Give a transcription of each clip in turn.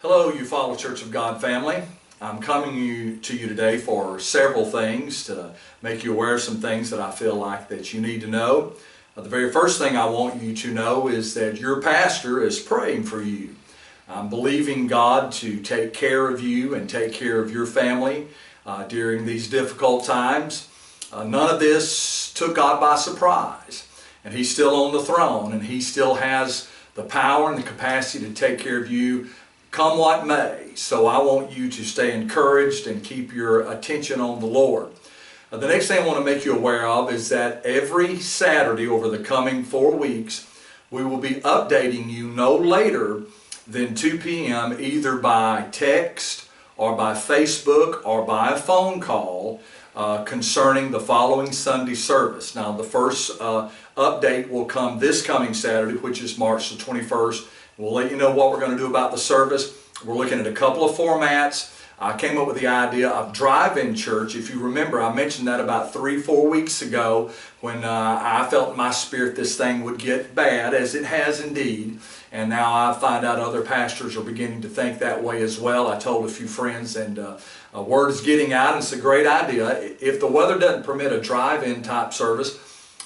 Hello, Eufaula Church of God family. I'm coming to you today for several things to make you aware of some things that I feel like that you need to know. The very first thing I want you to know is that your pastor is praying for you. I'm believing God to take care of you and take care of your family during these difficult times. None of this took God by surprise, and He's still on the throne, and He still has the power and the capacity to take care of you come what may. So I want you to stay encouraged and keep your attention on the Lord. The next thing I want to make you aware of is that every Saturday over the coming 4 weeks, we will be updating you no later than 2 p.m. either by text or by Facebook or by a phone call concerning the following Sunday service. Now the first update will come this coming Saturday, which is March the 21st. We'll let you know what we're going to do about the service. We're looking at a couple of formats. I came up with the idea of drive-in church. If you remember, I mentioned that about 3-4 weeks ago when I felt in my spirit this thing would get bad, as it has indeed. And now I find out other pastors are beginning to think that way as well. I told a few friends, and word is getting out, and it's a great idea. If the weather doesn't permit a drive-in type service,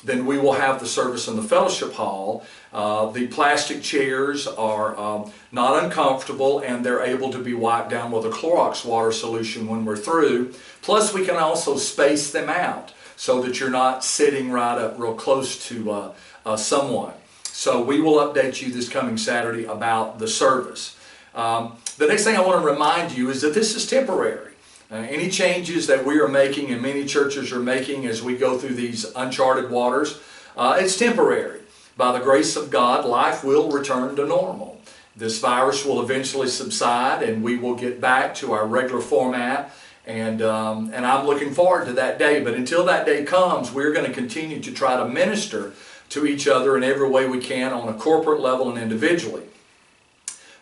then we will have the service in the fellowship hall. The plastic chairs are not uncomfortable, and they're able to be wiped down with a Clorox water solution when we're through. Plus we can also space them out so that you're not sitting right up real close to someone. So we will update you this coming Saturday about the service. The next thing I want to remind you is that this is temporary. Any changes that we are making and many churches are making as we go through these uncharted waters, it's temporary. By the grace of God, life will return to normal. This virus will eventually subside and we will get back to our regular format, and I'm looking forward to that day. But until that day comes, we're going to continue to try to minister to each other in every way we can on a corporate level and individually.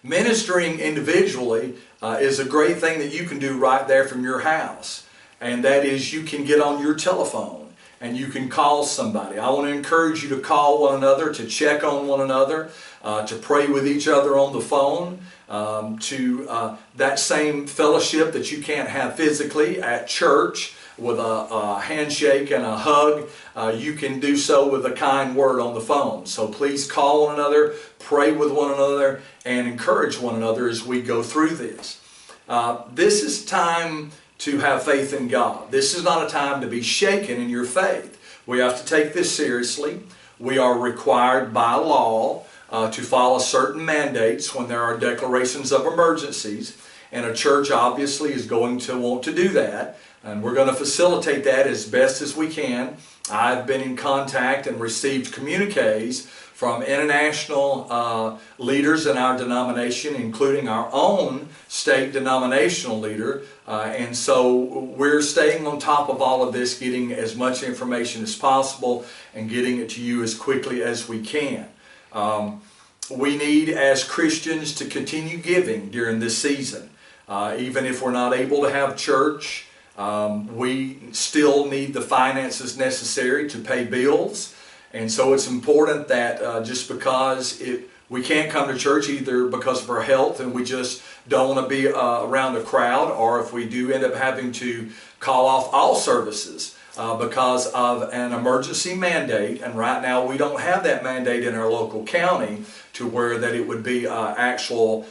Ministering individually is a great thing that you can do right there from your house, and that is you can get on your telephone and you can call somebody. I want to encourage you to call one another, to check on one another, to pray with each other on the phone, to that same fellowship that you can't have physically at church with a handshake and a hug. You can do so with a kind word on the phone. So please call one another, pray with one another, and encourage one another as we go through this. This is time to have faith in God. This is not a time to be shaken in your faith. We have to take this seriously. We are required by law to follow certain mandates when there are declarations of emergencies, and a church obviously is going to want to do that, and we're going to facilitate that as best as we can. I've been in contact and received communiques from international leaders in our denomination, including our own state denominational leader, and so we're staying on top of all of this, getting as much information as possible and getting it to you as quickly as we can. We need, as Christians, to continue giving during this season. Even if we're not able to have church, we still need the finances necessary to pay bills. And so it's important that just because we can't come to church either because of our health and we just don't want to be around a crowd, or if we do end up having to call off all services because of an emergency mandate, and right now we don't have that mandate in our local county to where that it would be illegal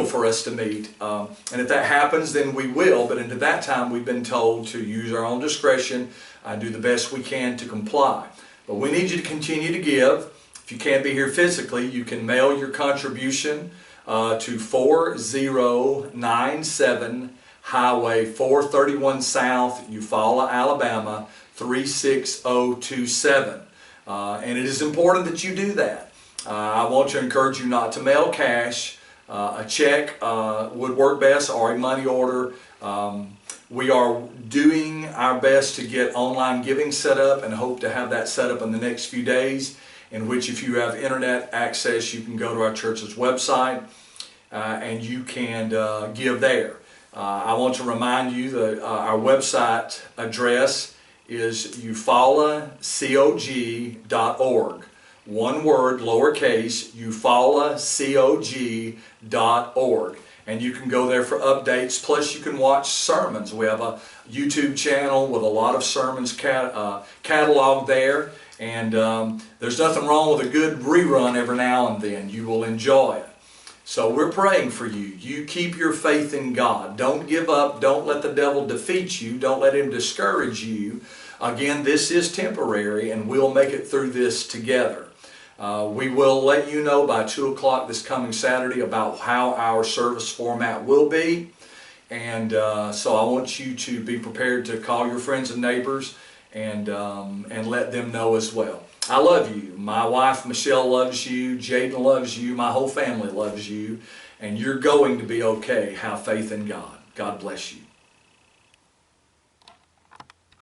for us to meet. And if that happens, then we will, but into that time we've been told to use our own discretion and do the best we can to comply. But we need you to continue to give. If you can't be here physically, you can mail your contribution to 4097 Highway 431 South, Eufaula, Alabama 36027. And it is important that you do that. I want to encourage you not to mail cash. A check would work best, or a money order. We are doing our best to get online giving set up and hope to have that set up in the next few days, in which if you have internet access, you can go to our church's website and you can give there. I want to remind you that our website address is eufaulacog.org. one word, lowercase, eufaulacog.org. And you can go there for updates, plus you can watch sermons. We have a YouTube channel with a lot of sermons cataloged there. And there's nothing wrong with a good rerun every now and then. You will enjoy it. So we're praying for you. You keep your faith in God. Don't give up. Don't let the devil defeat you. Don't let him discourage you. Again, this is temporary, and we'll make it through this together. We will let you know by 2 o'clock this coming Saturday about how our service format will be. And so I want you to be prepared to call your friends and neighbors and let them know as well. I love you. My wife Michelle loves you. Jaden loves you. My whole family loves you. And you're going to be okay. Have faith in God. God bless you.